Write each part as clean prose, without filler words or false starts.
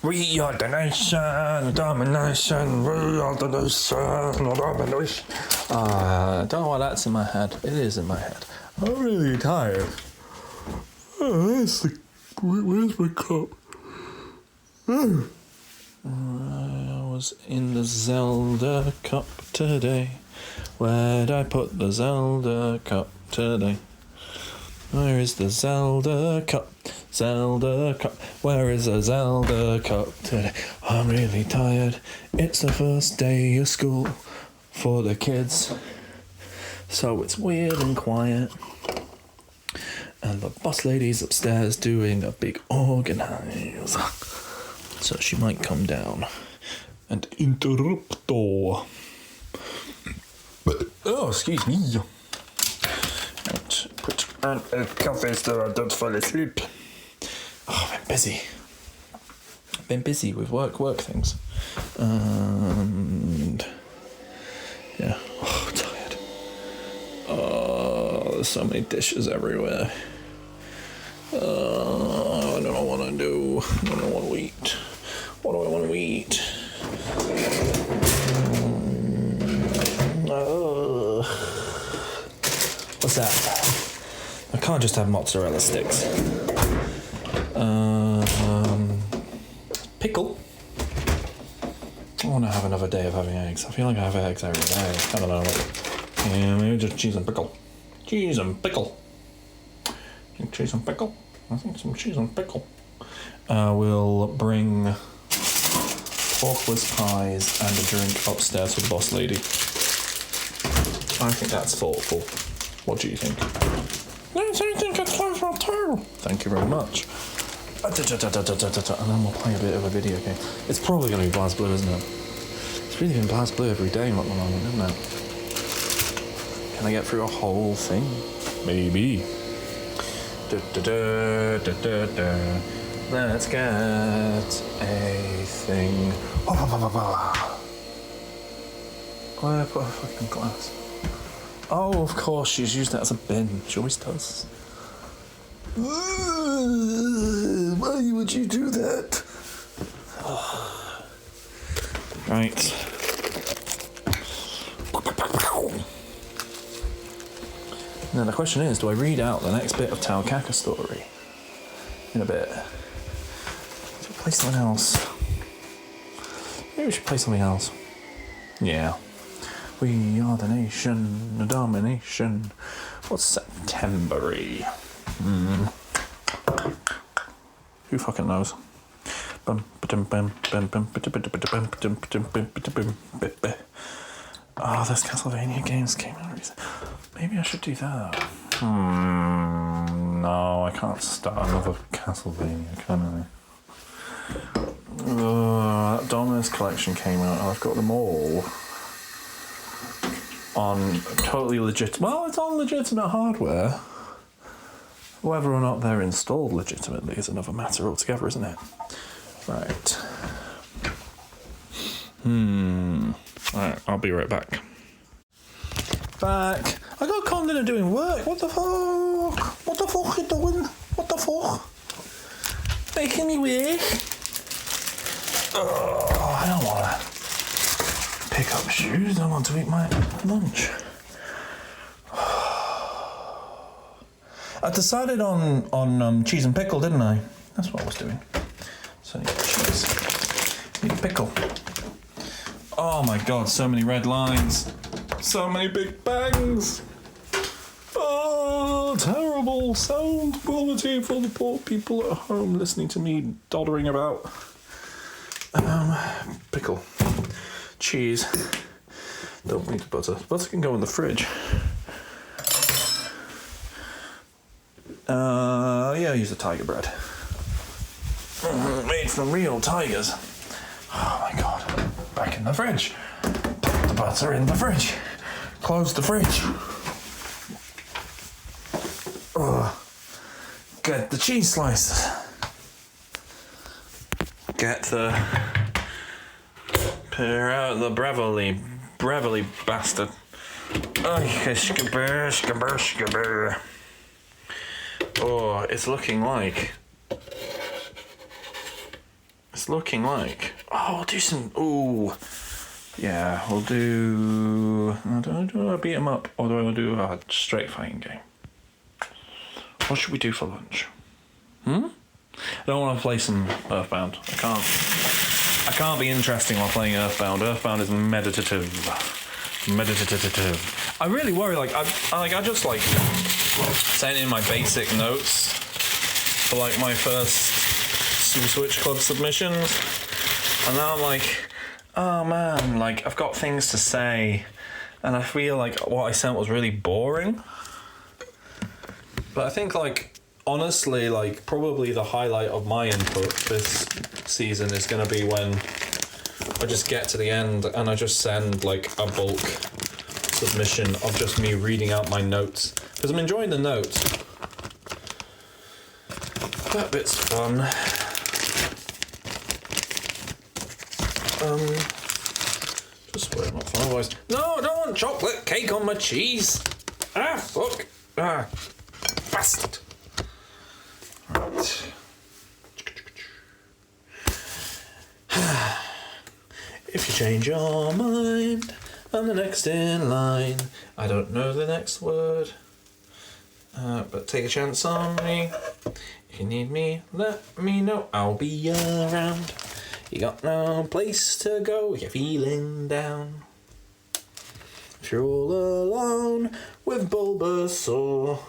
We are the nation, domination, we are the nation, domination. I don't know why that's in my head. It is in my head. I'm really tired. Where's my cup? I was in the Zelda cup today. Where'd I put the Zelda cup today? Where is the Zelda cup? Zelda cup. Where is the Zelda cup today? I'm really tired. It's the first day of school for the kids, so it's weird and quiet. And the boss lady's upstairs doing a big organize, so she might come down and interrupt. Oh, excuse me. And put on a coffee so I don't fall asleep. Oh, I've been busy with work things. And yeah, I'm tired. Oh, there's so many dishes everywhere. I don't know what I do. I don't know what to eat. What do I want to eat? What's that? I can't just have mozzarella sticks. Pickle. I want to have another day of having eggs. I feel like I have eggs every day. I don't know. Yeah, maybe just cheese and pickle. Cheese and pickle. Cheese and pickle. I think some cheese and pickle. We'll bring pork whisk pies and a drink upstairs for the boss lady. I think that's thoughtful. What do you think? I think it's thoughtful too. Thank you very much. And then we'll play a bit of a video game. It's probably going to be Blast Blue, isn't it? It's really been Blast Blue every day at the moment, isn't it? Can I get through a whole thing? Maybe. Let's get a thing. Why did I put a fucking glass? Oh, of course, she's used that as a bin. She always does. Why would you do that? Right. Now the question is, do I read out the next bit of Taukaka story in a bit? Should I play something else? Maybe we should play something else. Yeah. We are the nation, the domination. What's September-y? Who fucking knows? Oh, those Castlevania games came out recently. Maybe I should do that. No, I can't start another Castlevania, can I? That Dominus collection came out and I've got them all on totally legit. Well, it's on legitimate hardware. Whether or not they're installed legitimately is another matter altogether, isn't it? Right. Alright, I'll be right back. Back. I got conned into doing work. What the fuck? What the fuck are you doing? What the fuck? Making me work? Oh, I don't want to pick up shoes. I want to eat my lunch. I decided on cheese and pickle, didn't I? That's what I was doing. So I need cheese. Need a pickle. Oh my god, so many red lines. So many big bangs. Oh, terrible sound quality for the poor people at home listening to me doddering about. Pickle. Cheese. Don't need butter. Butter can go in the fridge. Yeah, use the tiger bread. Made from real tigers. Oh my god. Back in the fridge. Put the butter in the fridge. Close the fridge. Get the cheese slices. Get the... Peer out the Brevely bastard. Oh, it's looking like it's looking like... Oh, we'll do some... Ooh. Yeah, we'll do... Do I beat 'em up, or do I do a straight fighting game? What should we do for lunch? I don't want to play some Earthbound. I can't be interesting while playing Earthbound. Earthbound is meditative. I really worry, like, I just, like, sent in my basic notes for, like, my first Super Switch Club submissions, and now I'm like, oh man, like, I've got things to say, and I feel like what I sent was really boring. But I think, like, honestly, like, probably the highlight of my input this season is going to be when I just get to the end and I just send, like, a bulk submission of just me reading out my notes. Because I'm enjoying the notes. That bit's fun. Just wait, not fun otherwise. No, I don't want chocolate cake on my cheese. Ah, fuck. Ah, bastard. Right. If you change your mind, I'm the next in line. I don't know the next word, but take a chance on me. If you need me, let me know. I'll be around. You got no place to go, you're feeling down. If you're all alone with Bulbasaur.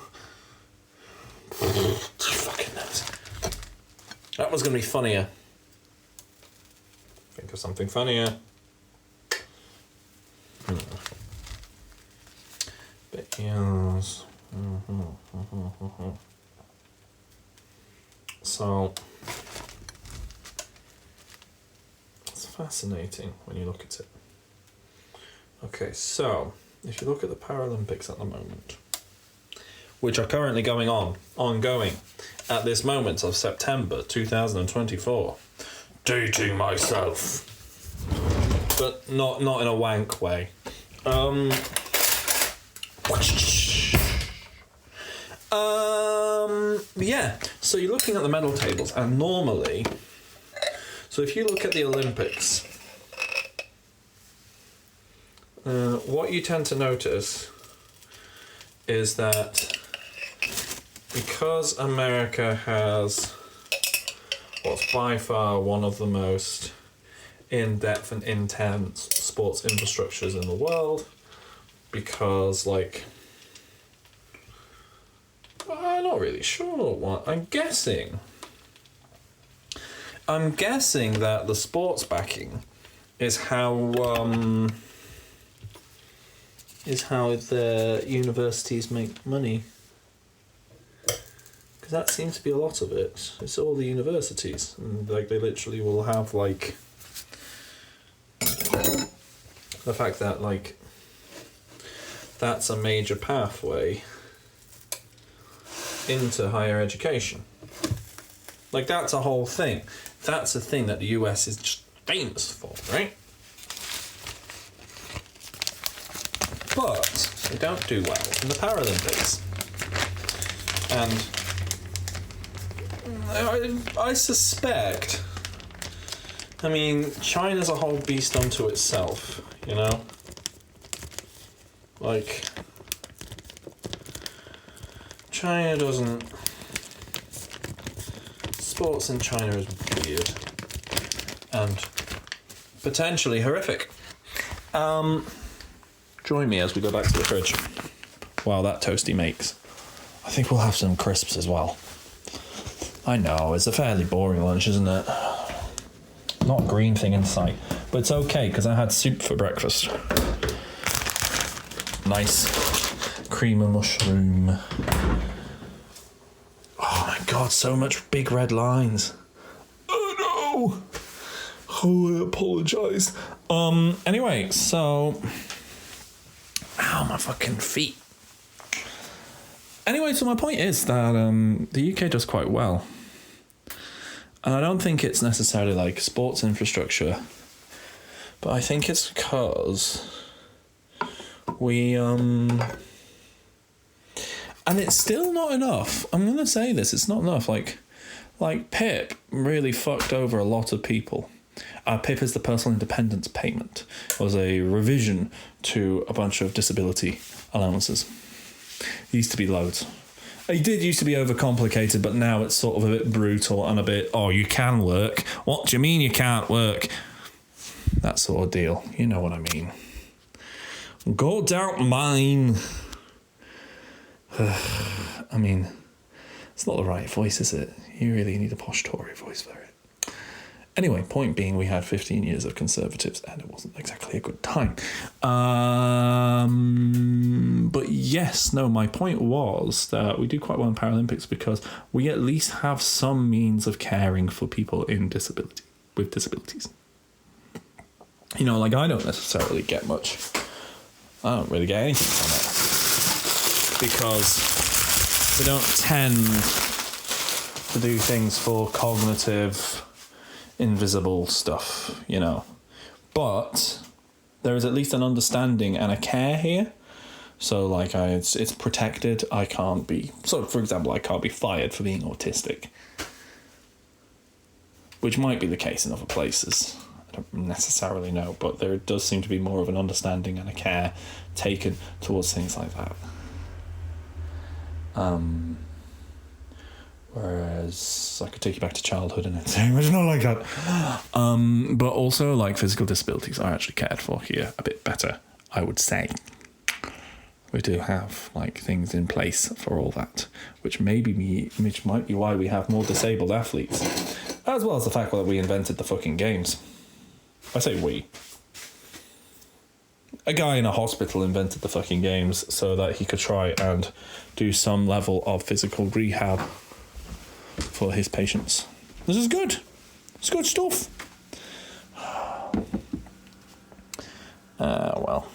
Fucking knows. That was going to be funnier. Think of something funnier. But yes. So it's fascinating when you look at it. Okay, so if you look at the Paralympics at the moment, which are currently ongoing at this moment of September 2024. Dating myself. But not in a wank way. Yeah, so you're looking at the medal tables, and normally, so if you look at the Olympics, what you tend to notice is that because America has what's by far one of the most in-depth and intense sports infrastructures in the world, because, like, I'm not really sure what, I'm guessing that the sports backing is how the universities make money. Because that seems to be a lot of it. It's all the universities. And, like, they literally will have, like, the fact that, like, that's a major pathway into higher education. Like, that's a whole thing. That's a thing that the US is just famous for, right? But they don't do well in the Paralympics. And I suspect, I mean, China's a whole beast unto itself, you know? Like, China doesn't... Sports in China is weird. And potentially horrific. Join me as we go back to the fridge. Wow, that toastie makes. I think we'll have some crisps as well. I know, it's a fairly boring lunch, isn't it? Not a green thing in sight. But it's okay, because I had soup for breakfast. Nice cream and mushroom. Oh my god, so much big red lines. Oh no! Oh, I apologise. Anyway, so... Ow, my fucking feet. Anyway, so my point is that the UK does quite well. And I don't think it's necessarily like sports infrastructure, but I think it's because we... And it's still not enough. I'm going to say this, it's not enough. Like Like, PIP really fucked over a lot of people. PIP is the Personal Independence Payment. It was a revision to a bunch of disability allowances. It used to be loads. It did used to be overcomplicated, but now it's sort of a bit brutal and a bit, oh, you can work. What do you mean you can't work? That sort of deal. You know what I mean. Go down mine. I mean, it's not the right voice, is it? You really need a posh Tory voice for it. Anyway, point being, we had 15 years of Conservatives, and it wasn't exactly a good time. But yes, no, my point was that we do quite well in Paralympics because we at least have some means of caring for people with disabilities. You know, like, I don't necessarily get much. I don't really get anything from it. Because we don't tend to do things for cognitive, invisible stuff, you know. But there is at least an understanding and a care here. So, like, it's protected. I can't be... So, for example, I can't be fired for being autistic. Which might be the case in other places. I don't necessarily know. But there does seem to be more of an understanding and a care taken towards things like that. Whereas I could take you back to childhood and say, it's not like that. But also, like, physical disabilities are actually cared for here a bit better, I would say. We do have, like, things in place for all that, which might be why we have more disabled athletes, as well as the fact that we invented the fucking games. I say we. A guy in a hospital invented the fucking games so that he could try and do some level of physical rehab for his patients. This is good. It's good stuff. Well.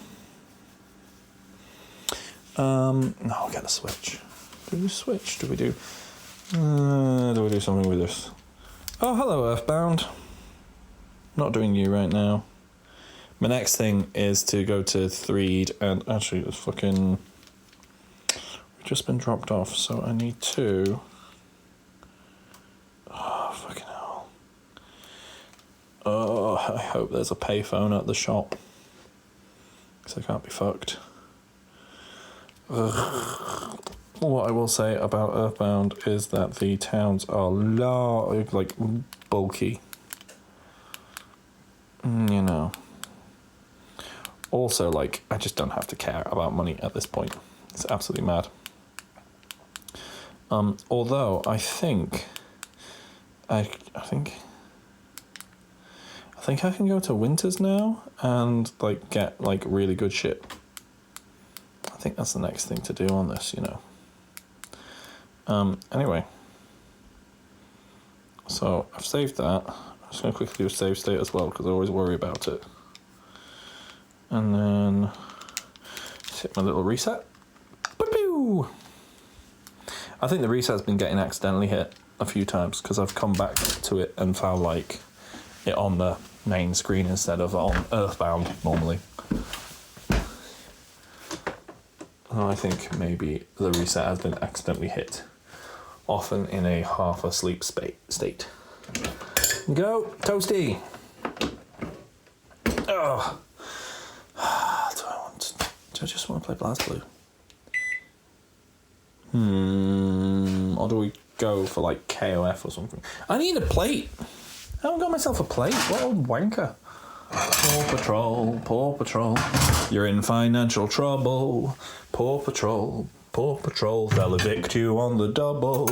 No, I'll get a Switch. Do we switch? Do we do something with this? Oh, hello, Earthbound. Not doing you right now. My next thing is to go to Threed, and actually it's fucking... We've just been dropped off, so I need to... Oh, fucking hell. Oh, I hope there's a payphone at the shop. Because I can't be fucked. Ugh. What I will say about Earthbound is that the towns are bulky. You know. Also, like, I just don't have to care about money at this point. It's absolutely mad. Although I think I can go to Winters now and, like, get, like, really good shit. I think that's the next thing to do on this, you know. Anyway. So, I've saved that. I'm just going to quickly do a save state as well, because I always worry about it. And then just hit my little reset. Boop-oo! I think the reset's been getting accidentally hit a few times, because I've come back to it and found, like, it on the main screen instead of on Earthbound normally. I think maybe the reset has been accidentally hit, often in a half asleep state. Go, toastie! Oh. Do I just want to play BlazBlue? Or do we go for, like, KOF or something? I need a plate! I haven't got myself a plate. What a wanker. Paw Patrol. You're in financial trouble. Paw Patrol, they'll evict you on the double.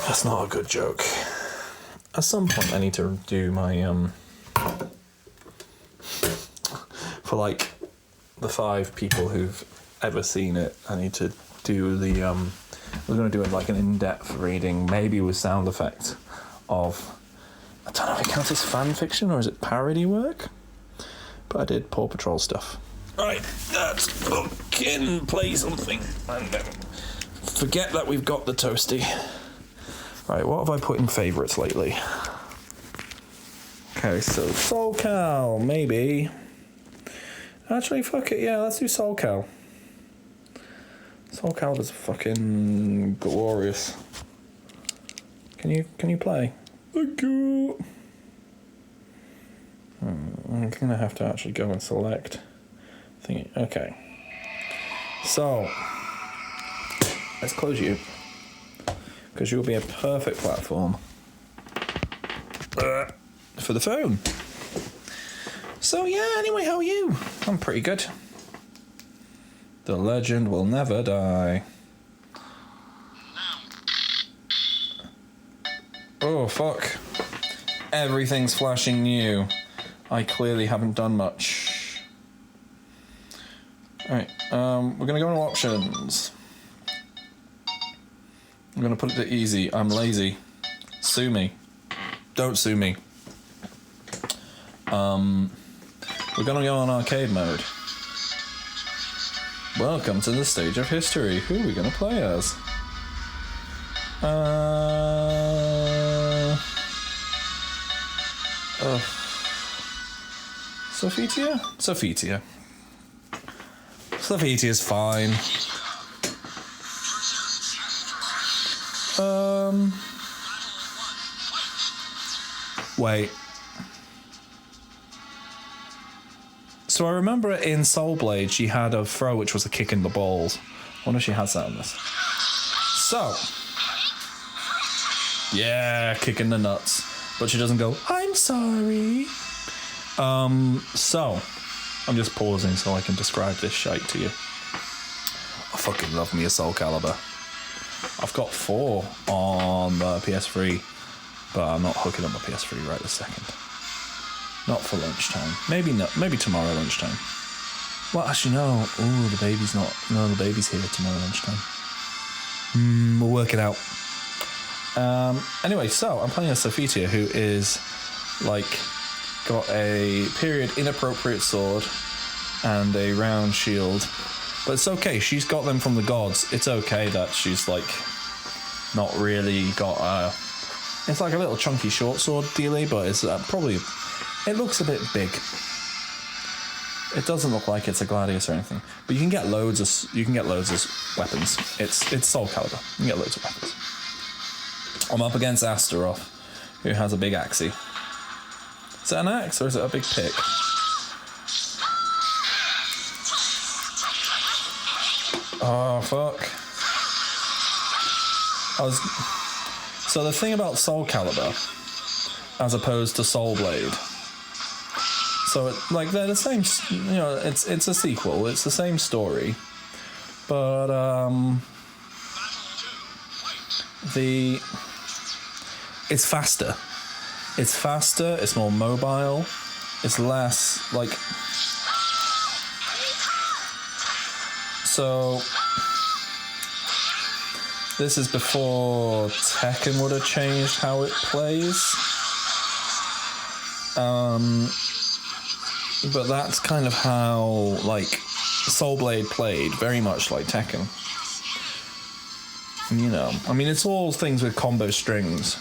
That's not a good joke. At some point I need to do my, for, like, the 5 people who've ever seen it, I need to do the, we're going to do it like an in-depth reading, maybe with sound effects of, I don't know if it counts as fan fiction or is it parody work? But I did Paw Patrol stuff. Right, let's fucking play something. And forget that we've got the toastie. Right, what have I put in favourites lately? Okay, so SoulCal, maybe. Actually, fuck it, yeah, let's do SoulCal. Soul Calibur's fucking glorious. Can you play? Thank you. I'm gonna have to actually go and select. Okay. So let's close you, because you'll be a perfect platform for the phone. So yeah, anyway, how are you? I'm pretty good. The legend will never die. Oh, fuck. Everything's flashing new. I clearly haven't done much. Alright, we're gonna go into options. I'm gonna put it to easy. I'm lazy. Sue me. Don't sue me. We're gonna go on arcade mode. Welcome to the stage of history. Who are we gonna play as? Sophitia? Sophitia. Sophitia's fine. Wait. So I remember in Soul Blade she had a throw which was a kick in the balls. I wonder if she has that in this. So. Yeah, kick in the nuts. But she doesn't go, I'm sorry. So. I'm just pausing so I can describe this shite to you. I fucking love me a Soul Calibur. I've got 4 on the PS3, but I'm not hooking up my PS3 right this second. Not for lunchtime. Maybe not. Maybe tomorrow lunchtime. Well, actually, no. Oh, the baby's not. No, the baby's here tomorrow lunchtime. We'll work it out. Anyway, so I'm playing as Sophitia, who is like got a period inappropriate sword and a round shield. But it's okay. She's got them from the gods. It's okay that she's like not really got a. It's like a little chunky short sword dealy, but it's probably. It looks a bit big. It doesn't look like it's a Gladius or anything, but you can get loads of weapons. It's Soul Calibur. You can get loads of weapons. I'm up against Astaroth, who has a big axie. Is it an axe or is it a big pick? Oh fuck! So the thing about Soul Calibur, as opposed to Soul Blade. So they're the same, it's a sequel, it's the same story, but it's faster. It's faster, it's more mobile, it's less so this is before Tekken would have changed how it plays. But that's kind of how, Soul Blade played, very much like Tekken. I mean, it's all things with combo strings.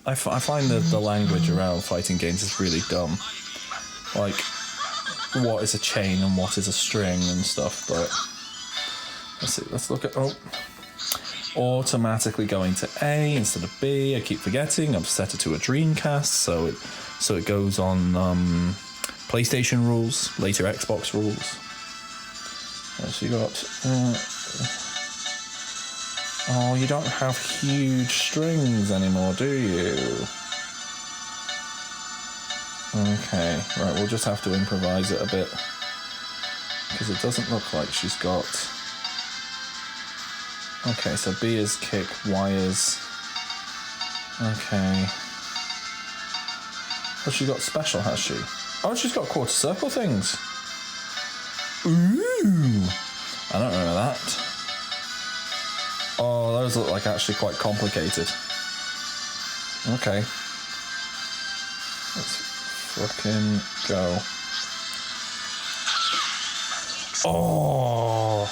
I find that the language around fighting games is really dumb. Like, what is a chain and what is a string and stuff, but... Let's see, let's look at... automatically going to A instead of B. I keep forgetting. I've set it to a Dreamcast, so it goes on PlayStation rules, later Xbox rules. So you got. Oh, you don't have huge strings anymore, do you? Okay, right. We'll just have to improvise it a bit because it doesn't look like she's got. Okay, so B is kick, Y is... Okay. Oh, she got special, has she? Oh, she's got quarter circle things. Ooh! I don't remember that. Oh, those look like actually quite complicated. Okay. Let's fucking go. Oh!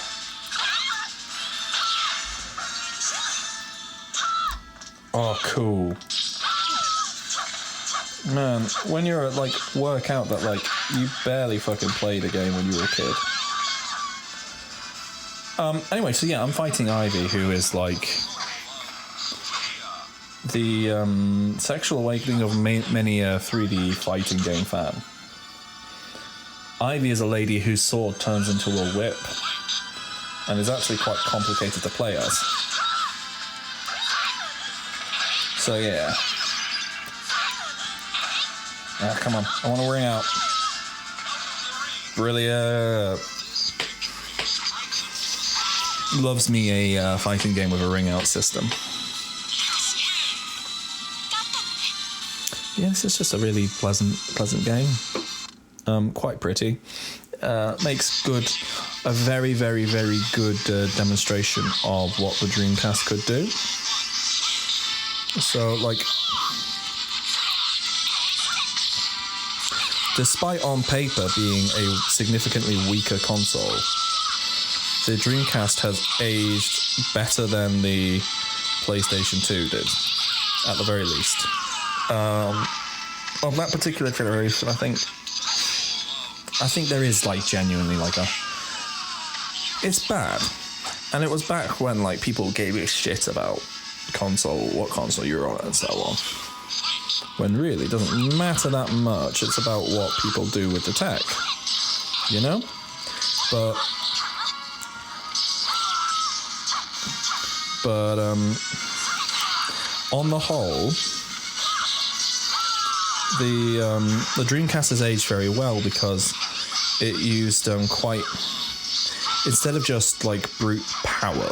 Oh, cool. Man, when you're at, work out that, you barely fucking played a game when you were a kid. Anyway, so yeah, I'm fighting Ivy, who is like the sexual awakening of many a 3D fighting game fan. Ivy is a lady whose sword turns into a whip and is actually quite complicated to play as. So yeah. Ah, come on, I want to ring out. Brilliant. Loves me a fighting game with a ring out system. Yeah, this is just a really pleasant game. Quite pretty. Makes a very, very, very good demonstration of what the Dreamcast could do. So, like, despite on paper being a significantly weaker console, the Dreamcast has aged better than the PlayStation 2 did, at the very least. Of that particular generation, I think there is like genuinely like it's bad, and it was back when like people gave a shit about what console you were on and so on. When really it doesn't matter that much. It's about what people do with the tech, you know. But on the whole, the Dreamcast has aged very well because it used instead of just like brute power,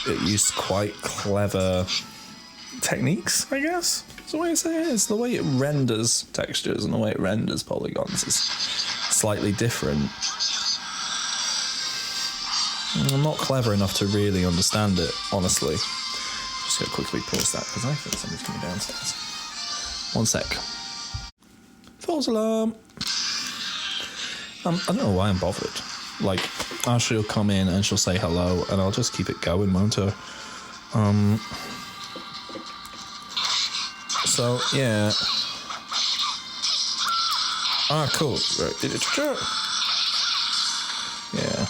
it used quite clever techniques, I guess. That's the way I say it. It's the way it renders textures and the way it renders polygons is slightly different. I'm not clever enough to really understand it, honestly. Just gonna quickly pause that because I think somebody's coming downstairs. One sec. False alarm. I don't know why I'm bothered. Like, Ashley will come in and she'll say hello, and I'll just keep it going, won't I? So yeah. Ah, cool. Right. Yeah.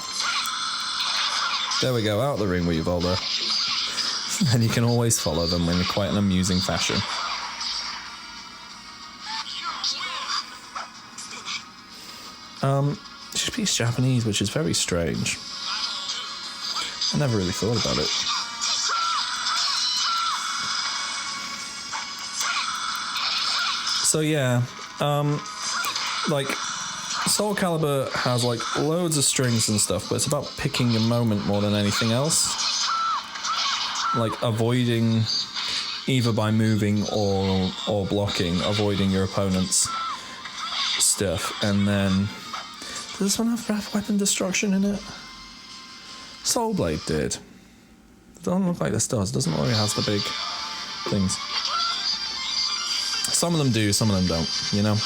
There we go. Out the ring with you, Voldo. And you can always follow them in quite an amusing fashion. She speaks Japanese, which is very strange. I never really thought about it. So yeah, like Soul Calibur has like loads of strings and stuff, but it's about picking a moment more than anything else. Like avoiding, either by moving or blocking, avoiding your opponent's stuff, and then. Does this one have breath weapon destruction in it? Soul Blade did. It doesn't look like this does. It doesn't look like it has the big things. Some of them do, some of them don't, you know?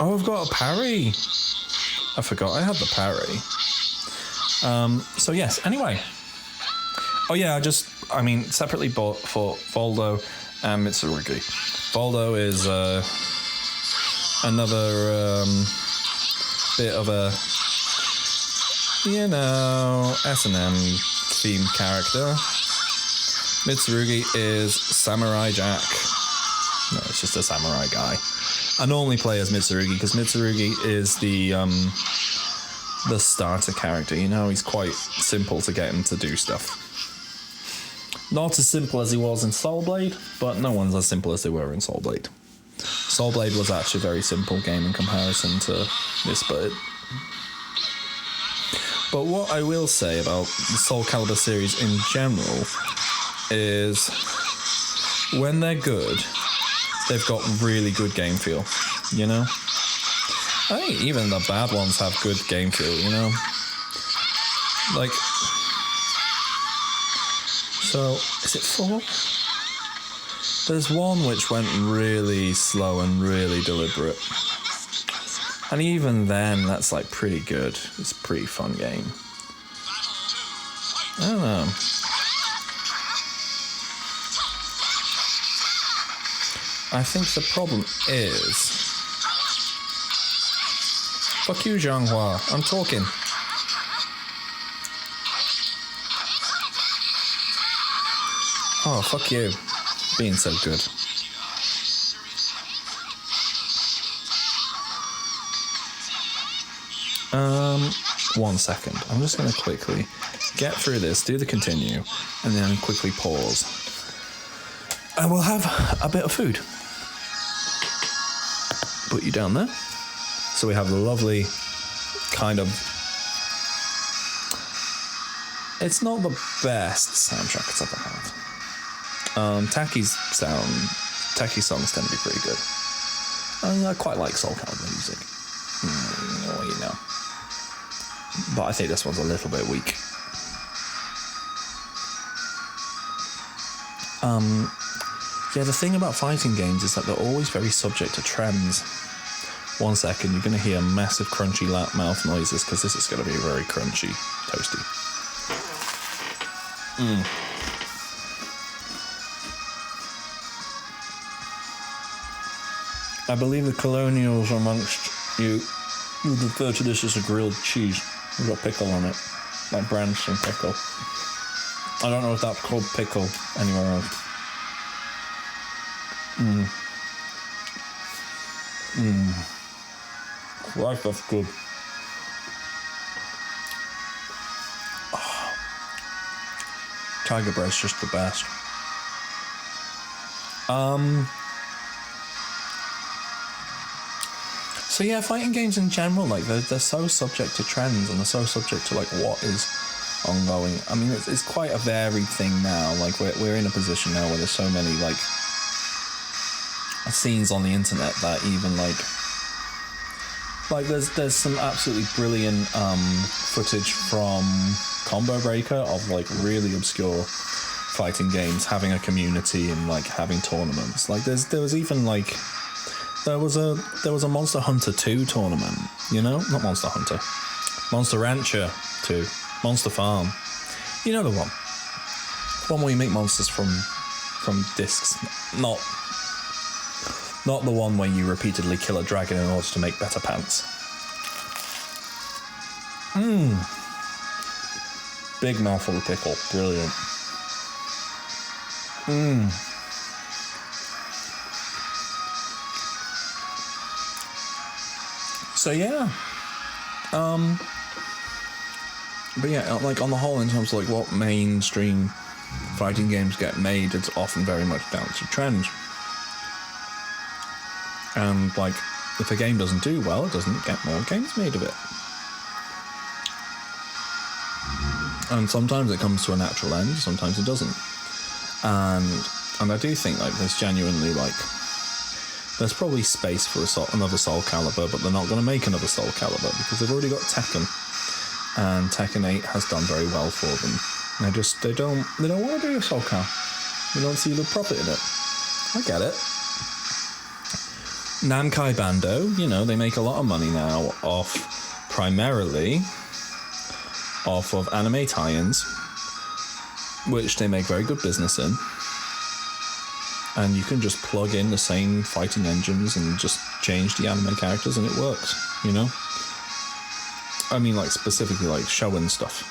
Oh, I've got a parry. I forgot I had the parry. So yes, anyway. Oh yeah, I mean, separately bought for Voldo and Mitsurugi. Voldo is another bit of a, you know, S&M themed character. Mitsurugi is Samurai Jack. No, it's just a samurai guy. I normally play as Mitsurugi because Mitsurugi is the starter character. You know, he's quite simple to get him to do stuff. Not as simple as he was in Soul Blade, but no one's as simple as they were in Soul Blade. Soul Blade was actually a very simple game in comparison to this, but what I will say about the Soul Calibur series in general is when they're good, they've got really good game feel, you know? I think even the bad ones have good game feel, you know? Like, so, is it 4? There's one which went really slow and really deliberate. And even then, that's like pretty good. It's a pretty fun game. I don't know. I think the problem is... Fuck you, Zhanghua. I'm talking. Oh, fuck you. Being so good. 1 second. I'm just going to quickly get through this, do the continue, and then quickly pause. And we'll have a bit of food. Put you down there. So we have the lovely kind of... It's not the best soundtrack it's ever had. Taki's songs tend to be pretty good. I quite like Soul Calibur music. You know. But I think this one's a little bit weak. Yeah, the thing about fighting games is that they're always very subject to trends. 1 second, you're going to hear massive crunchy mouth noises because this is going to be very crunchy toasty. I believe the colonials amongst you would refer to this as a grilled cheese. We've got pickle on it, like Branston pickle. I don't know if that's called pickle anywhere else. Right, that's good. Tiger bread's just the best. So yeah, fighting games in general, like they're so subject to trends and they're so subject to like what is ongoing. I mean, it's quite a varied thing now. Like we're in a position now where there's so many like scenes on the internet that even like there's some absolutely brilliant footage from Combo Breaker of like really obscure fighting games having a community and like having tournaments. Like there was even like there was a Monster Hunter 2 tournament, you know? Not Monster Hunter. Monster Rancher 2. Monster Farm. You know the one. One where you make monsters from discs. Not the one where you repeatedly kill a dragon in order to make better pants. Big mouthful of pickle. Brilliant. So yeah. But yeah, like on the whole, in terms of like what mainstream fighting games get made, it's often very much down to trends. And like, if a game doesn't do well, it doesn't get more games made of it. And sometimes it comes to a natural end, sometimes it doesn't. And I do think like there's genuinely like, there's probably space for another Soul Calibur, but they're not going to make another Soul Calibur because they've already got Tekken, and Tekken 8 has done very well for them. They don't want to do a Soul Cal. They don't see the profit in it. I get it. Namkai Bandai, you know, they make a lot of money now primarily off of anime tie-ins, which they make very good business in. And you can just plug in the same fighting engines and just change the anime characters and it works, you know? I mean, like, specifically, like, Shonen stuff.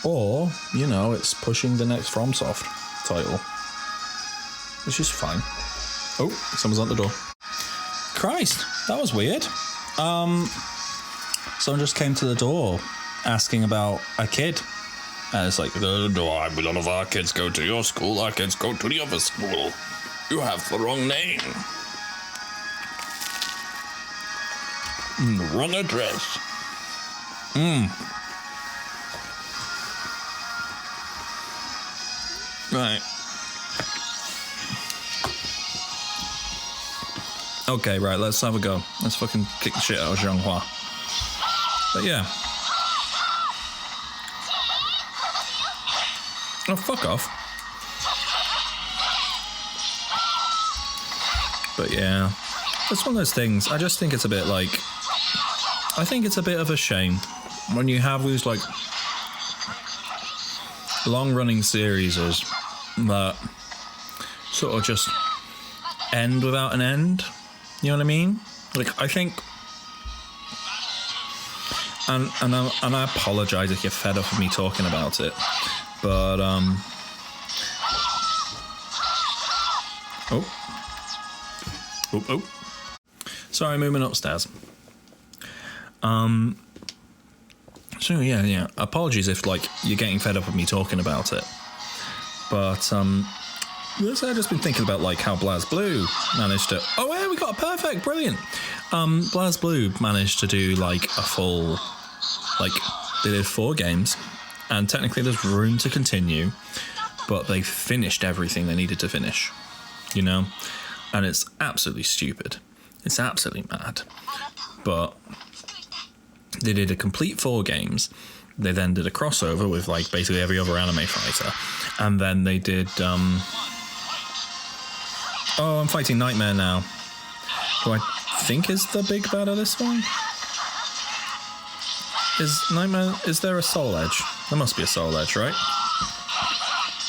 Or, you know, it's pushing the next FromSoft title, which is fine. Oh, someone's at the door. Christ, that was weird. Someone just came to the door asking about a kid. And it's like, none of our kids go to your school, our kids go to the other school. You have the wrong name. Wrong address. Right. Okay, right, let's have a go. Let's fucking kick the shit out of Zhanghua. But yeah. Oh, fuck off. But yeah, it's one of those things. I just think it's a bit like, I think it's a bit of a shame when you have these like long-running series that sort of just end without an end. You know what I mean? Like, I think, and I apologize if you're fed up of me talking about it, but sorry, moving upstairs. So yeah. Apologies if like you're getting fed up of me talking about it, but I've just been thinking about like how BlazBlue managed to. Oh yeah, we got a perfect, brilliant. BlazBlue managed to do like a full, like they did 4 games, and technically there's room to continue, but they finished everything they needed to finish, you know, and it's absolutely stupid. It's absolutely mad, but they did a complete 4 games. They then did a crossover with like basically every other anime fighter, and then they did. Oh, I'm fighting Nightmare now, who I think is the big bad of this one. Is Nightmare? Is there a Soul Edge? There must be a Soul Edge, right?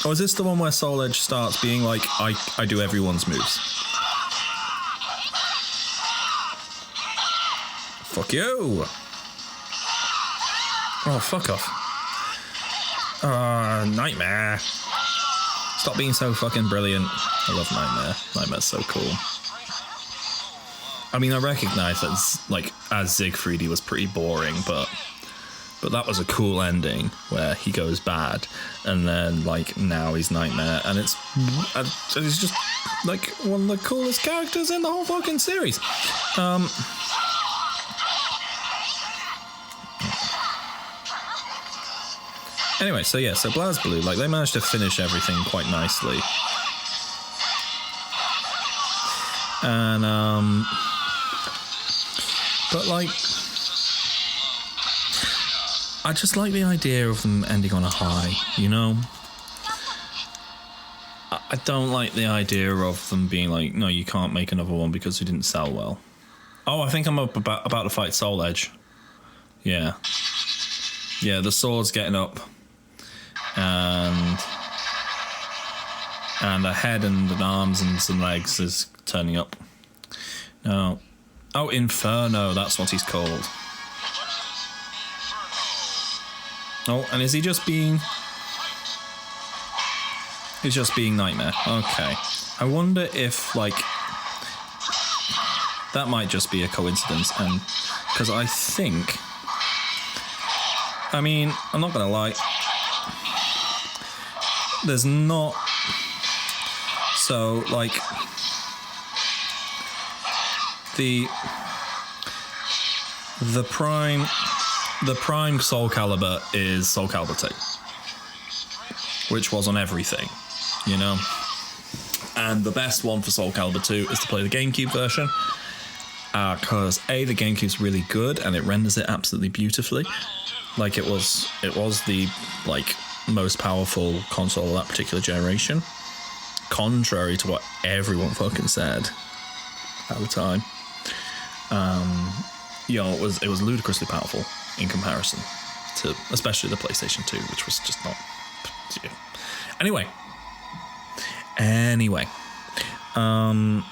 Or is this the one where Soul Edge starts being like, I do everyone's moves? Fuck you! Oh, fuck off. Nightmare. Stop being so fucking brilliant. I love Nightmare. Nightmare's so cool. I mean, I recognise that, like, as Siegfried, he was pretty boring, but that was a cool ending where he goes bad, and then, like, now he's Nightmare, and it's just, like, one of the coolest characters in the whole fucking series. Anyway, so BlazBlue, like, they managed to finish everything quite nicely. And, but, like, I just like the idea of them ending on a high, you know? I don't like the idea of them being like, no, you can't make another one because it didn't sell well. Oh, I think I'm about to fight Soul Edge. Yeah. Yeah, the sword's getting up. And a head and an arms and some legs is turning up. No. Oh, Inferno, that's what he's called. Oh, and is he just being... He's just being Nightmare. Okay. I wonder if, like... That might just be a coincidence, and... Because I think... I mean, I'm not gonna lie... There's not... So, like... The prime Soul Calibur is Soul Calibur 2, which was on everything, you know? And the best one for Soul Calibur 2 is to play the GameCube version, because A, the GameCube's really good and it renders it absolutely beautifully. Like, it was the, like, most powerful console of that particular generation, contrary to what everyone fucking said at the time. You know, it was ludicrously powerful in comparison to especially the PlayStation 2, which was just not. Yeah. Anyway, but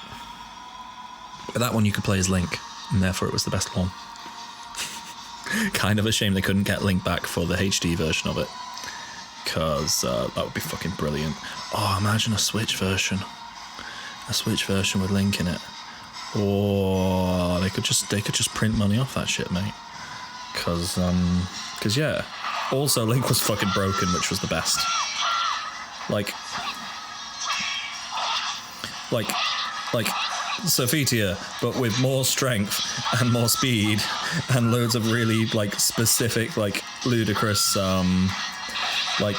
that one you could play as Link, and therefore it was the best one. Kind of a shame they couldn't get Link back for the HD version of it, because that would be fucking brilliant. Oh, imagine a Switch version with Link in it. Or they could just print money off that shit, mate. Cause yeah. Also, Link was fucking broken, which was the best. Like Sophitia, but with more strength and more speed and loads of really like specific, like ludicrous like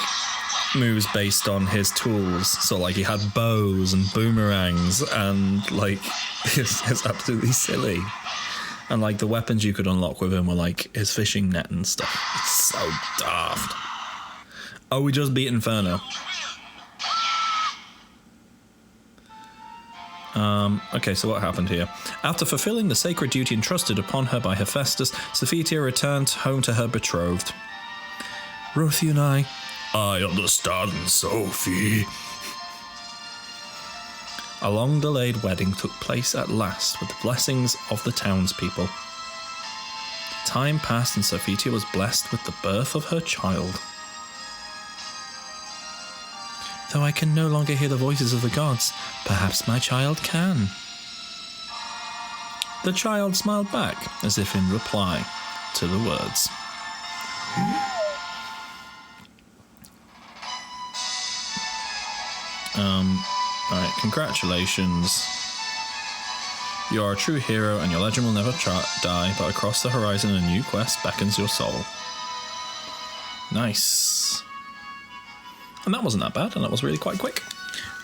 moves based on his tools. So like he had bows and boomerangs and like it's absolutely silly. And like the weapons you could unlock with him were like his fishing net and stuff. It's so daft. Oh, we just beat Inferno. Okay, so what happened here? After fulfilling the sacred duty entrusted upon her by Hephaestus, Sophitia returned home to her betrothed. Ruthie and I understand, Sophie. A long-delayed wedding took place at last with the blessings of the townspeople. Time passed and Sophitia was blessed with the birth of her child. Though I can no longer hear the voices of the gods, perhaps my child can. The child smiled back, as if in reply to the words. Alright, congratulations. You are a true hero and your legend will never die, but across the horizon a new quest beckons your soul. Nice. And that wasn't that bad, and that was really quite quick.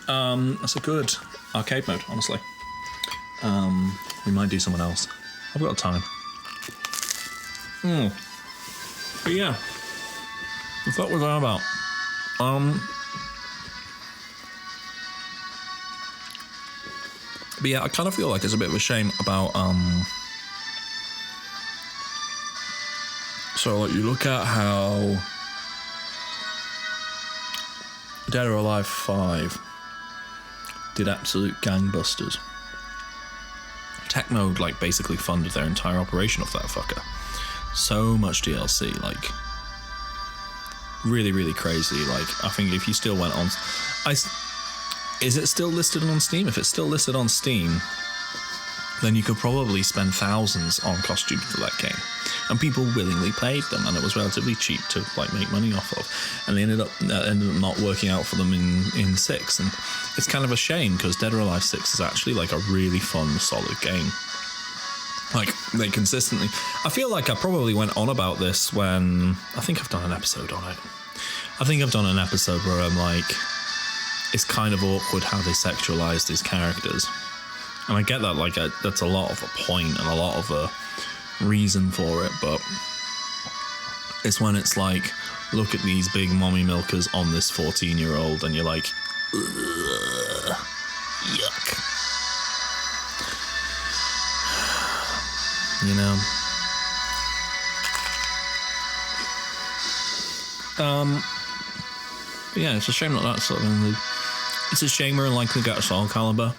That's a good arcade mode, honestly. We might do someone else. I've got time. But yeah, what was that about? But yeah, I kind of feel like it's a bit of a shame about, so like you look at how Dead or Alive 5 did absolute gangbusters. Tech Mode like basically funded their entire operation off that fucker. So much DLC, like really, really crazy. Like I think if you still went on, is it still listed on Steam? If it's still listed on Steam, then you could probably spend thousands on costumes for that game. And people willingly played them, and it was relatively cheap to like make money off of. And they ended up not working out for them in 6. And it's kind of a shame because Dead or Alive 6 is actually like a really fun, solid game. Like they consistently, I feel like I probably went on about this when I think I've done an episode on it. I think I've done an episode where I'm like, it's kind of awkward how they sexualize these characters. And I get that, like, that's a lot of a point and a lot of a reason for it, but it's when it's like, look at these big mommy milkers on this 14-year-old, and you're like, ugh, yuck. You know? But yeah, it's a shame that that's sort of... It's a shame we're unlikely to get a Soul Calibur.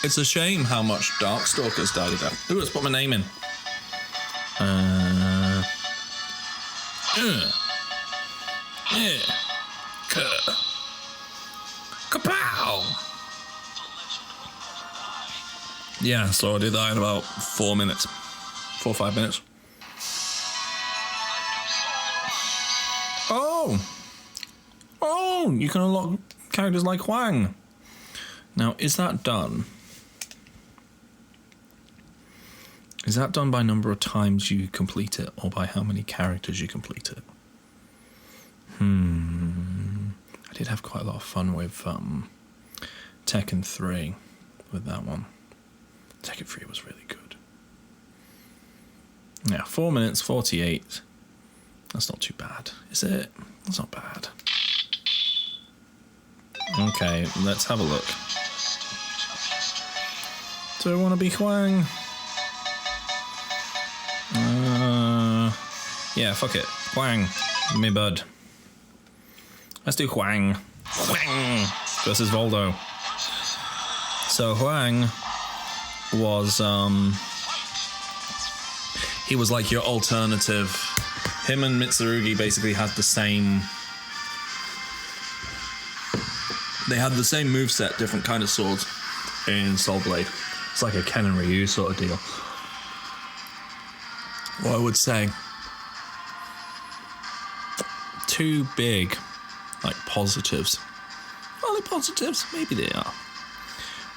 It's a shame how much Darkstalkers died of that. Ooh, let's put my name in. Kapow! Yeah, so I did that in about 4 minutes. 4 or 5 minutes. Oh, you can unlock characters like Huang. Now, is that done? Is that done by number of times you complete it, or by how many characters you complete it? I did have quite a lot of fun with Tekken 3 with that one. Tekken 3 was really good. Yeah, 4 minutes, 48. That's not too bad, is it? That's not bad. Okay, let's have a look. Do I want to be Huang? Yeah, fuck it. Huang, me bud. Let's do Huang. Huang versus Voldo. So Huang was, he was like your alternative. Him and Mitsurugi basically had the same... They had the same moveset, different kind of swords in Soul Blade. It's like a Ken and Ryu sort of deal. What I would say, two big, like, positives. Are they positives? Maybe they are.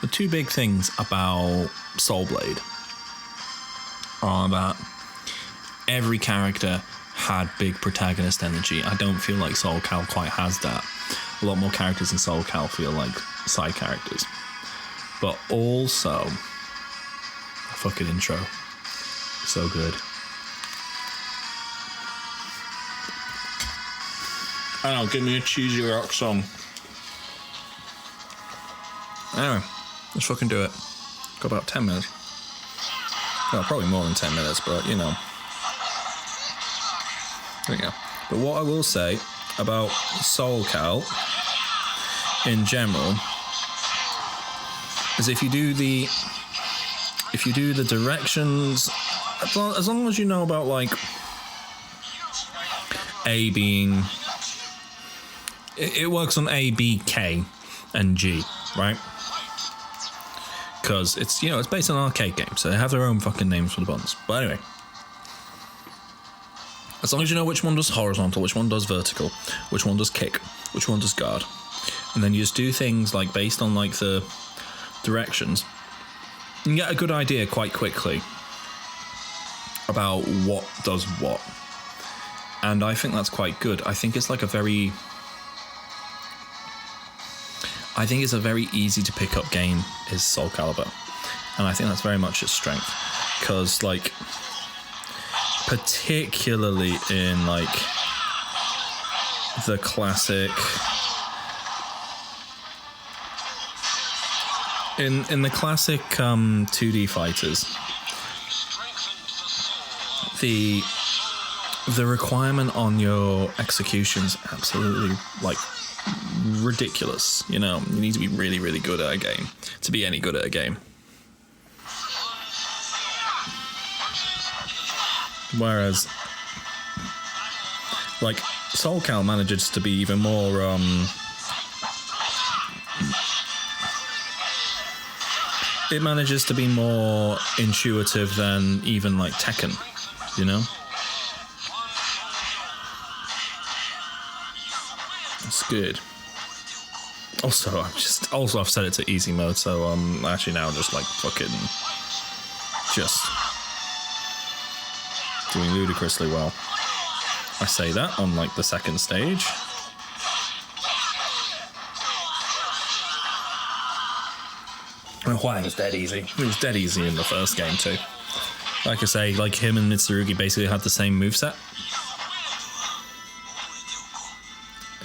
The two big things about Soul Blade are that every character had big protagonist energy. I don't feel like Soul Cal quite has that. A lot more characters in Soul Cal feel like side characters. But also, a fucking intro. So good. I know, give me a cheesy rock song. Anyway, let's fucking do it. Got about 10 minutes. Well, probably more than 10 minutes, but you know. There we go. But what I will say about Soul Cal in general is if you do the directions, as long as you know about like A being, it works on A, B, K, and G, right? Because it's, you know, it's based on arcade games, so they have their own fucking names for the buttons. But anyway, as long as you know which one does horizontal, which one does vertical, which one does kick, which one does guard, and then you just do things like based on like the directions, you can get a good idea quite quickly about what does what. And I think that's quite good. I think it's like a very easy to pick up game is Soul Calibur. And I think that's very much its strength. Because like, particularly in like the classic, in the classic 2D fighters, the requirement on your execution's absolutely like ridiculous. You know, you need to be really, really good at a game to be any good at a game. Whereas, like, Soul Cal manages to be even more it manages to be more intuitive than even like Tekken, you know? It's good. Also, I've set it to easy mode, so actually now just like fucking just doing ludicrously well. I say that on like the second stage. And Huang was dead easy. It was dead easy in the first game too. Like I say, like him and Mitsurugi basically had the same moveset.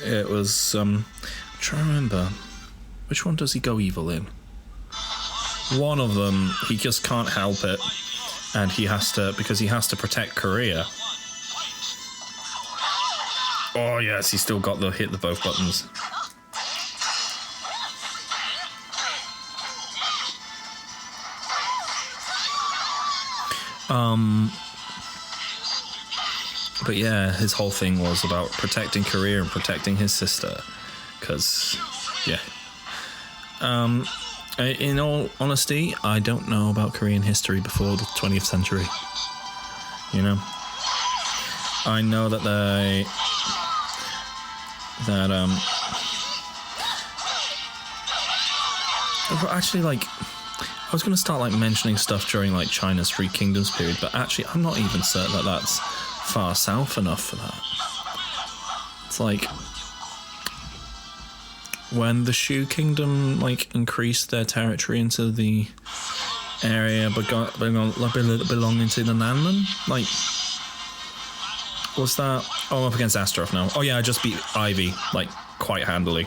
It was, I'm trying to remember, which one does he go evil in? One of them, he just can't help it, and he has to, because he has to protect Korea. Oh yes, he still got the hit the both buttons. But yeah, his whole thing was about protecting Korea and protecting his sister. Because, yeah. In all honesty, I don't know about Korean history before the 20th century. You know? I know that actually, like, I was going to start, like, mentioning stuff during, like, China's Three Kingdoms period, but actually, I'm not even certain that that's far south enough for that. It's like when the Shu Kingdom like increased their territory into the area belonging to the Nanman. Like, was that? Oh, I'm up against Astaroth now. Oh yeah, I just beat Ivy like quite handily.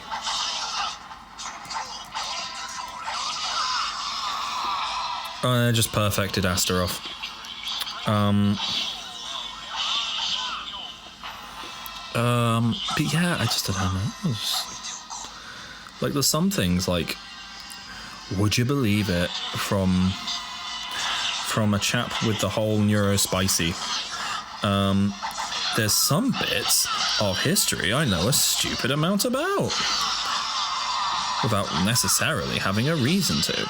I just perfected Astaroth. But yeah, I just don't know. Like, there's some things like, would you believe it, from a chap with the whole neurospicy. There's some bits of history I know a stupid amount about, without necessarily having a reason to,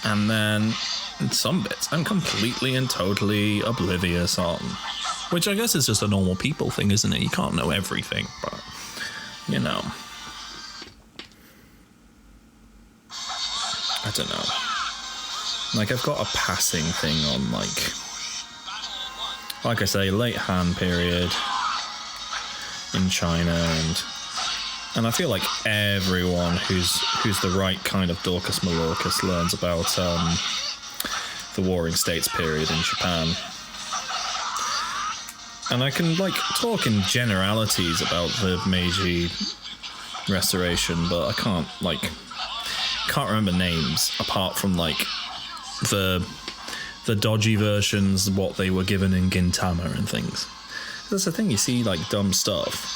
and then some bits I'm completely and totally oblivious on. Which I guess is just a normal people thing, isn't it? You can't know everything, but, you know. I don't know. Like, I've got a passing thing on, like I say, late Han period in China, and I feel like everyone who's the right kind of Dorcas Malorcas learns about the Warring States period in Japan. And I can, like, talk in generalities about the Meiji restoration, but I can't remember names apart from, like, the dodgy versions, what they were given in Gintama and things. That's the thing, you see, like, dumb stuff.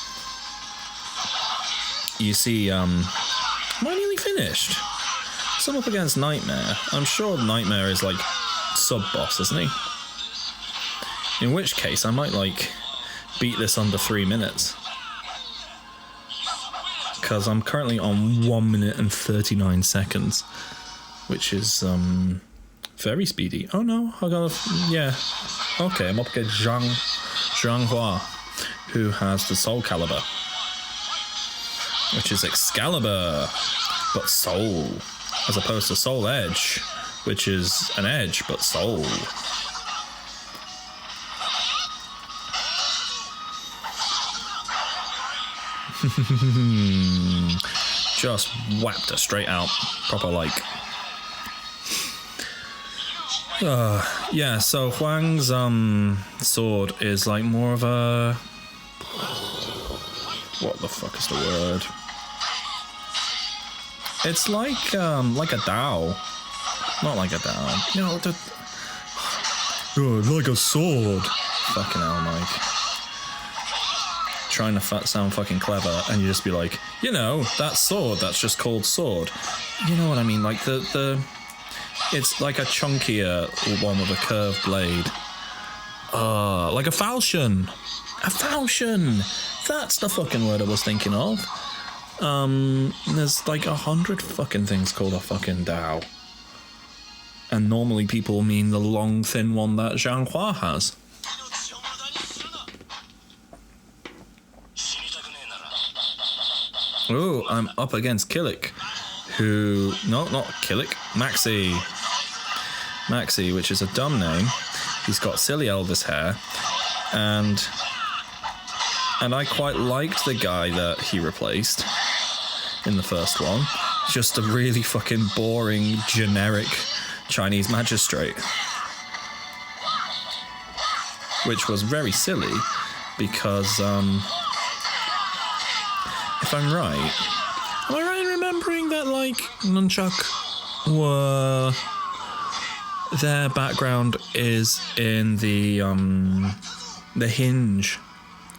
You see, am I nearly finished? So I'm up against Nightmare. I'm sure Nightmare is, like, sub-boss, isn't he? In which case, I might, like, beat this under 3 minutes. Because I'm currently on 1 minute and 39 seconds. Which is, very speedy. Oh no, I gotta, yeah. Okay, I'm up against Zhang Hua, who has the Soul Calibur. Which is Excalibur, but Soul. As opposed to Soul Edge, which is an edge, but Soul. Just whapped her straight out. Proper like. Yeah, so Huang's sword is like more of a... What the fuck is the word? It's like a Dao. Not like a Dao. You know, like a sword. Fucking hell, Mike. Trying to sound fucking clever, and you just be like, you know, that sword, that's just called sword. You know what I mean? Like it's like a chunkier one with a curved blade. Like a falchion. A falchion. That's the fucking word I was thinking of. There's like 100 fucking things called a fucking Dao. And normally people mean the long, thin one that Zhang Hua has. Oh, I'm up against Killick, who... No, not Killick. Maxi, which is a dumb name. He's got silly Elvis hair. And I quite liked the guy that he replaced in the first one. Just a really fucking boring, generic Chinese magistrate. Which was very silly, because, if I'm right, am I right in remembering that, like, Nunchuck were... Their background is in the hinge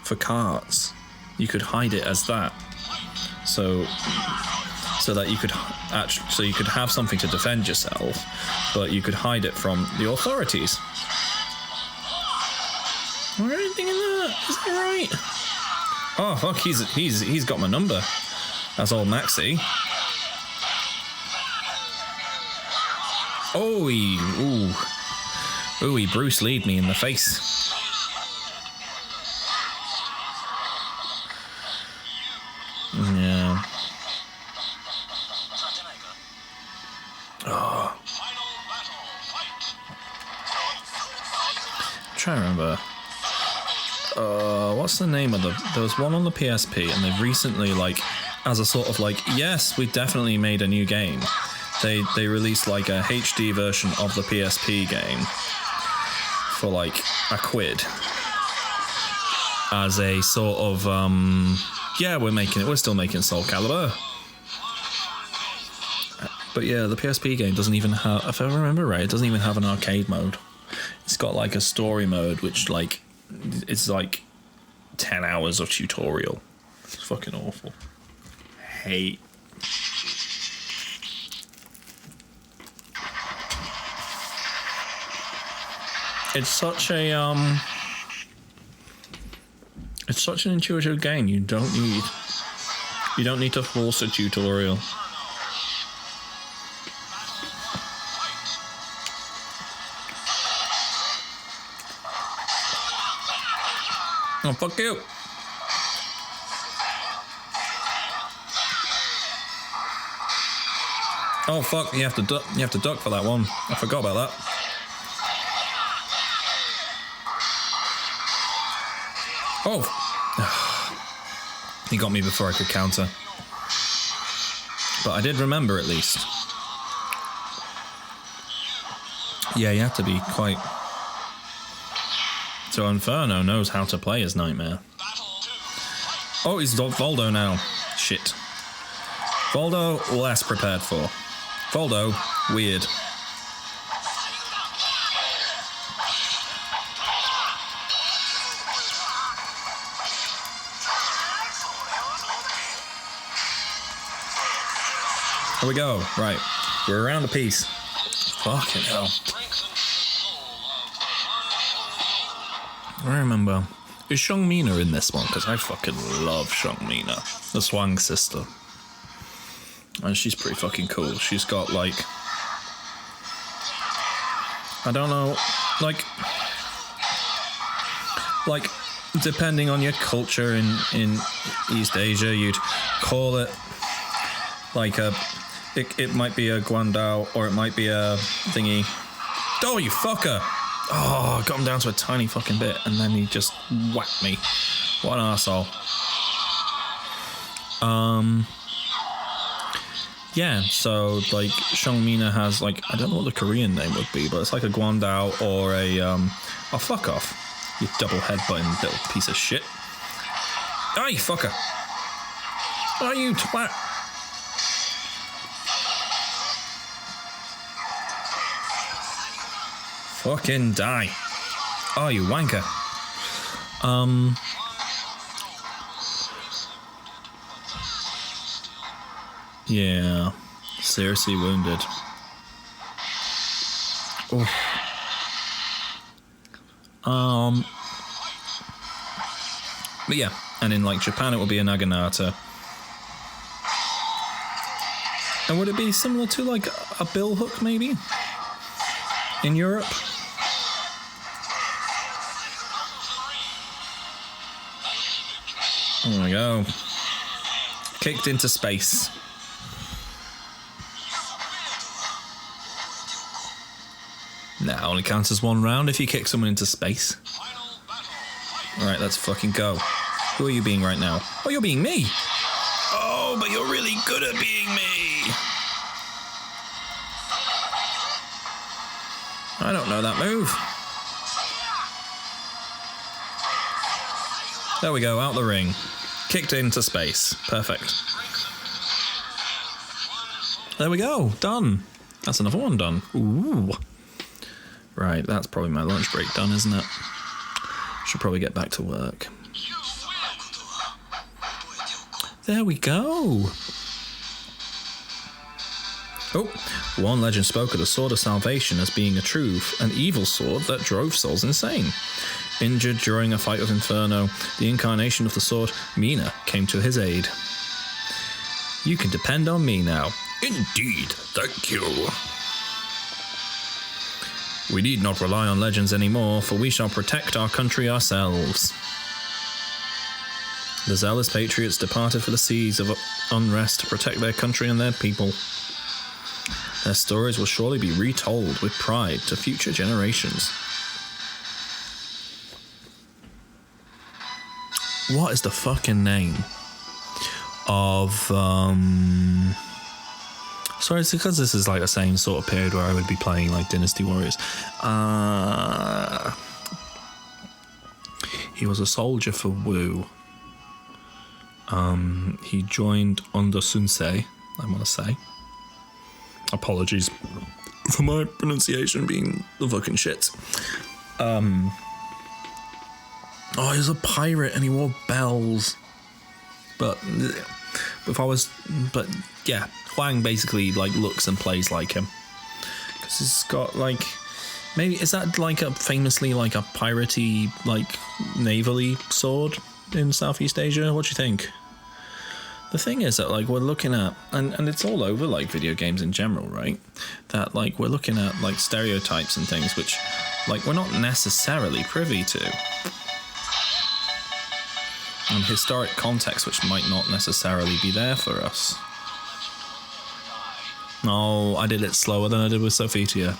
for carts. You could hide it as that. So that you could have something to defend yourself, but you could hide it from the authorities. Am I right thinking that? Is that right? Oh fuck, he's got my number. That's old Maxi. Oh, he Bruce Lee'd me in the face. Yeah. Oh. I'm trying to remember. What's the name of there was one on the PSP, and they've recently, like, as a sort of like, yes, we definitely made a new game. They released like a HD version of the PSP game for like £1 as a sort of yeah, we're still making Soul Calibur. But yeah, the PSP game doesn't even have, if I remember right, it doesn't even have an arcade mode. It's got like a story mode, which like it's like 10 hours of tutorial. It's fucking awful. Hate. It's such a it's such an intuitive game. You don't need to force a tutorial. Oh fuck you! Oh fuck! You have to duck. You have to duck for that one. I forgot about that. Oh! He got me before I could counter. But I did remember at least. Yeah, you have to be quite So Inferno knows how to play as Nightmare. Oh, he's Voldo now. Shit. Voldo, less prepared for. Voldo, weird. Here we go. Right. We're around a piece. Fucking hell. I remember. Is Shangmina in this one? Because I fucking love Shangmina. The Swang sister. And she's pretty fucking cool. She's got like... I don't know. Like depending on your culture in East Asia, you'd call it like a... It might be a guandao, or it might be a thingy. Oh, you fucker! Oh, I got him down to a tiny fucking bit, and then he just whacked me. What an arsehole. Yeah, so, like, Shangmina has, like, I don't know what the Korean name would be, but it's like a guandao or a, oh, fuck off. You double headbutting little piece of shit. Oh, you fucker! Oh, you twat! Fucking die. Oh, you wanker. Yeah. Seriously wounded. Oof. But yeah, and in like Japan it will be a Naginata. And would it be similar to like a bill hook maybe? In Europe? There we go. Kicked into space. Nah, only counts as one round if you kick someone into space. Alright, let's fucking go. Who are you being right now? Oh, you're being me! Oh, but you're really good at being me! I don't know that move. There we go, out the ring. Kicked into space. Perfect. There we go, done. That's another one done. Ooh. Right, that's probably my lunch break done, isn't it? Should probably get back to work. There we go. Oh, one legend spoke of the Sword of Salvation as being a true and evil sword that drove souls insane. Injured during a fight with Inferno, the incarnation of the sword, Mina, came to his aid. You can depend on me now. Indeed, thank you. We need not rely on legends anymore, for we shall protect our country ourselves. The zealous patriots departed for the seas of unrest to protect their country and their people. Their stories will surely be retold with pride to future generations. What is the fucking name of, sorry, it's because this is like the same sort of period where I would be playing like Dynasty Warriors. He was a soldier for Wu. He joined under Sunsei, I want to say. Apologies for my pronunciation being the fucking shit. Oh, he was a pirate and he wore bells. But yeah, Huang basically like looks and plays like him. Because he's got like, maybe, is that like a famously like a piratey, like navally sword in Southeast Asia? What do you think? The thing is that like we're looking at, and it's all over like video games in general, right? That like we're looking at like stereotypes and things which like we're not necessarily privy to. And historic context which might not necessarily be there for us. No, I did it slower than I did with Sophitia.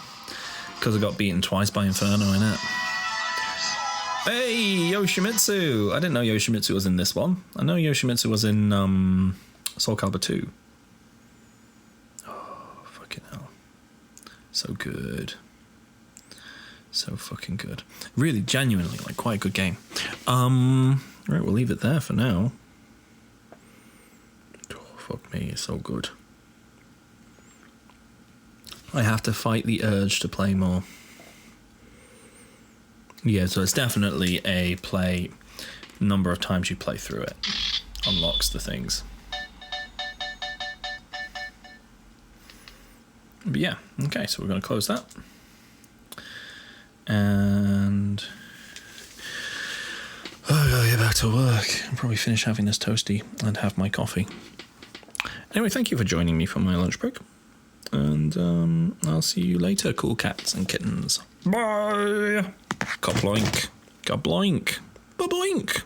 Because I got beaten twice by Inferno in it. Hey, Yoshimitsu! I didn't know Yoshimitsu was in this one. I know Yoshimitsu was in Soul Calibur 2. Oh, fucking hell. So good. So fucking good. Really, genuinely, like, quite a good game. Right, we'll leave it there for now. Oh, fuck me, it's so good. I have to fight the urge to play more. Yeah, so it's definitely a play. Number of times you play through it unlocks the things. But yeah, okay, so we're going to close that. And I gotta get back to work and probably finish having this toastie and have my coffee. Anyway, thank you for joining me for my lunch break. And I'll see you later, cool cats and kittens. Bye! Kabloink. Kabloink. Baboink.